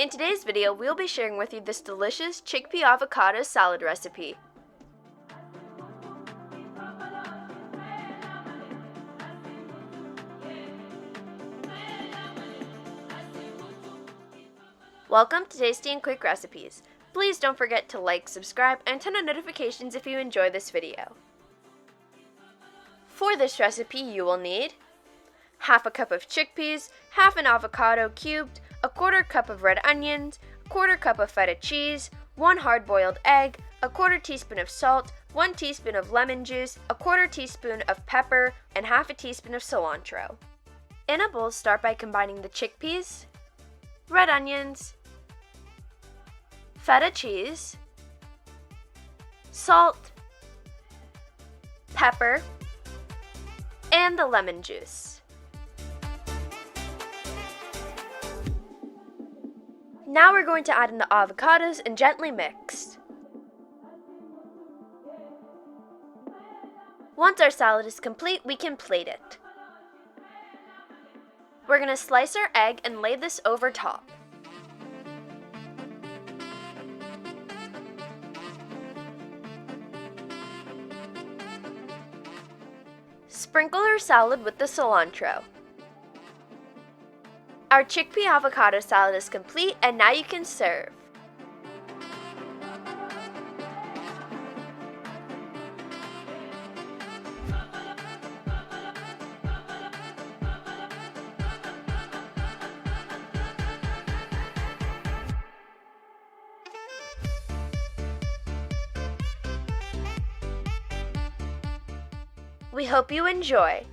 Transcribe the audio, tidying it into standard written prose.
In today's video, we'll be sharing with you this delicious chickpea avocado salad recipe. Welcome to Tasty and Quick Recipes. Please don't forget to like, subscribe, and turn on notifications if you enjoy this video. For this recipe, you will need half a cup of chickpeas, half an avocado cubed, a quarter cup of red onions, a quarter cup of feta cheese, 1 hard-boiled egg, a quarter teaspoon of salt, 1 teaspoon of lemon juice, a quarter teaspoon of pepper, and half a teaspoon of cilantro. In a bowl, start by combining the chickpeas, red onions, feta cheese, salt, pepper, and the lemon juice. Now we're going to add in the avocados and gently mix. Once our salad is complete, we can plate it. We're going to slice our egg and lay this over top. Sprinkle our salad with the cilantro. Our chickpea avocado salad is complete, and now you can serve. We hope you enjoy.